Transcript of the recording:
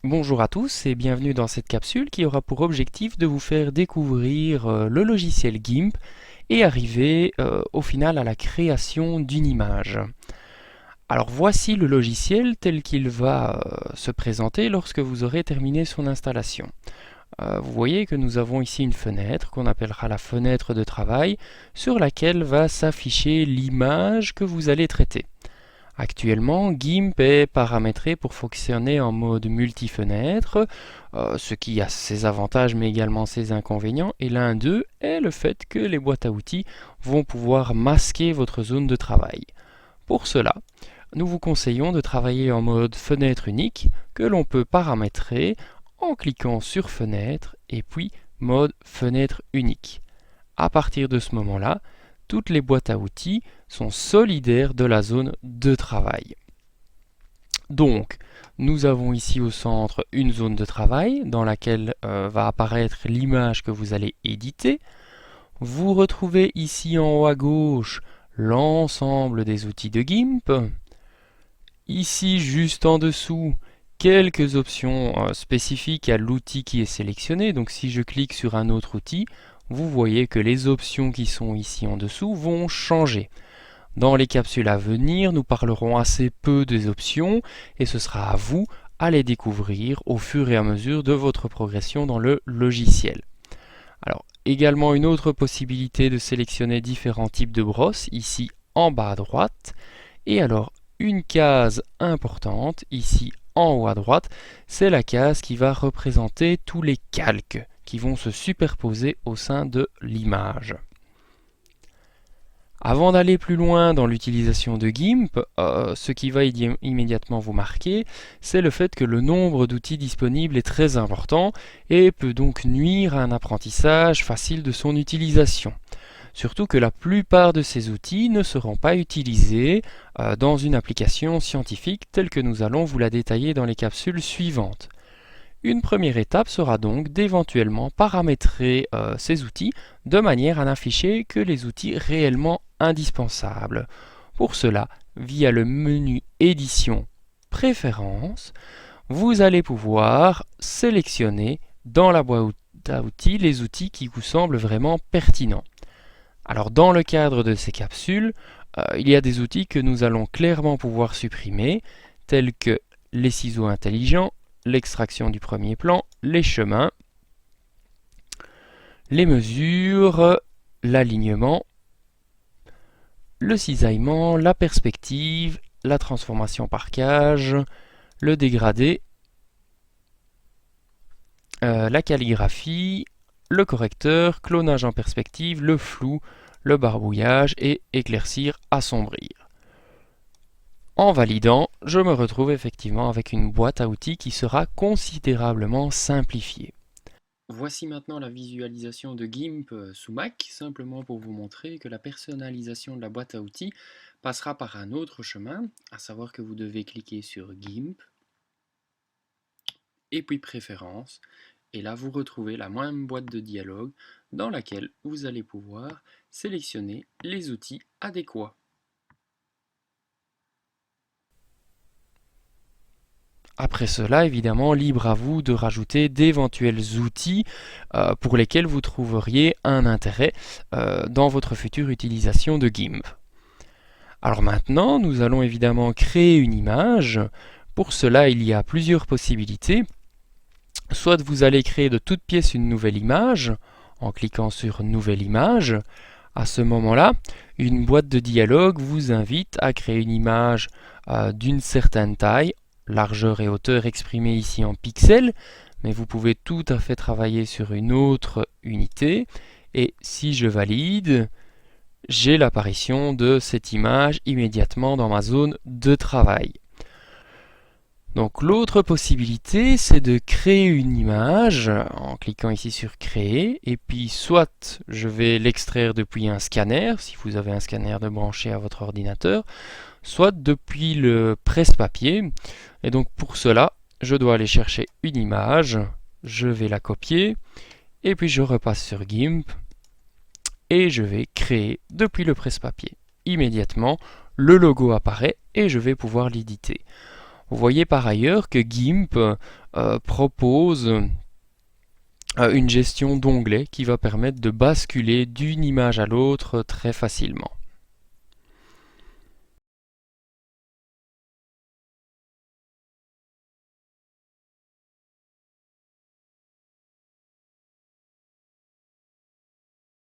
Bonjour à tous et bienvenue dans cette capsule qui aura pour objectif de vous faire découvrir le logiciel GIMP et arriver au final à la création d'une image. Alors voici le logiciel tel qu'il va se présenter lorsque vous aurez terminé son installation. Vous voyez que nous avons ici une fenêtre qu'on appellera la fenêtre de travail sur laquelle va s'afficher l'image que vous allez traiter. Actuellement, GIMP est paramétré pour fonctionner en mode multi-fenêtre, ce qui a ses avantages mais également ses inconvénients, et l'un d'eux est le fait que les boîtes à outils vont pouvoir masquer votre zone de travail. Pour cela, nous vous conseillons de travailler en mode fenêtre unique que l'on peut paramétrer en cliquant sur fenêtre et puis mode fenêtre unique. À partir de ce moment-là, toutes les boîtes à outils sont solidaires de la zone de travail. Donc, nous avons ici au centre une zone de travail dans laquelle va apparaître l'image que vous allez éditer. Vous retrouvez ici en haut à gauche l'ensemble des outils de GIMP. Ici, juste en dessous, quelques options spécifiques à l'outil qui est sélectionné. Donc si je clique sur un autre outil, vous voyez que les options qui sont ici en dessous vont changer. Dans les capsules à venir, nous parlerons assez peu des options et ce sera à vous à les découvrir au fur et à mesure de votre progression dans le logiciel. Alors, également une autre possibilité de sélectionner différents types de brosses, ici en bas à droite. Et alors, une case importante, ici en haut à droite, c'est la case qui va représenter tous les calques qui vont se superposer au sein de l'image. Avant d'aller plus loin dans l'utilisation de GIMP, ce qui va immédiatement vous marquer, c'est le fait que le nombre d'outils disponibles est très important et peut donc nuire à un apprentissage facile de son utilisation. Surtout que la plupart de ces outils ne seront pas utilisés dans une application scientifique telle que nous allons vous la détailler dans les capsules suivantes. Une première étape sera donc d'éventuellement paramétrer ces outils de manière à n'afficher que les outils réellement indispensables. Pour cela, via le menu Édition, Préférences, vous allez pouvoir sélectionner dans la boîte à outils les outils qui vous semblent vraiment pertinents. Alors dans le cadre de ces capsules, il y a des outils que nous allons clairement pouvoir supprimer, tels que les ciseaux intelligents, l'extraction du premier plan, les chemins, les mesures, l'alignement, le cisaillement, la perspective, la transformation par cage, le dégradé, la calligraphie, le correcteur, clonage en perspective, le flou, le barbouillage et éclaircir, assombrir. En validant, je me retrouve effectivement avec une boîte à outils qui sera considérablement simplifiée. Voici maintenant la visualisation de GIMP sous Mac, simplement pour vous montrer que la personnalisation de la boîte à outils passera par un autre chemin, à savoir que vous devez cliquer sur GIMP, et puis Préférences, et là vous retrouvez la même boîte de dialogue dans laquelle vous allez pouvoir sélectionner les outils adéquats. Après cela, évidemment, libre à vous de rajouter d'éventuels outils pour lesquels vous trouveriez un intérêt dans votre future utilisation de GIMP. Alors maintenant, nous allons évidemment créer une image. Pour cela, il y a plusieurs possibilités. Soit vous allez créer de toutes pièces une nouvelle image en cliquant sur Nouvelle image. À ce moment-là, une boîte de dialogue vous invite à créer une image d'une certaine taille, largeur et hauteur exprimées ici en pixels, mais vous pouvez tout à fait travailler sur une autre unité. Et si je valide, j'ai l'apparition de cette image immédiatement dans ma zone de travail. Donc l'autre possibilité, c'est de créer une image en cliquant ici sur Créer, et puis soit je vais l'extraire depuis un scanner, si vous avez un scanner de branché à votre ordinateur, soit depuis le presse-papier. Et donc pour cela, je dois aller chercher une image, je vais la copier, et puis je repasse sur GIMP, et je vais créer depuis le presse-papier. Immédiatement, le logo apparaît et je vais pouvoir l'éditer. Vous voyez par ailleurs que GIMP propose une gestion d'onglets qui va permettre de basculer d'une image à l'autre très facilement.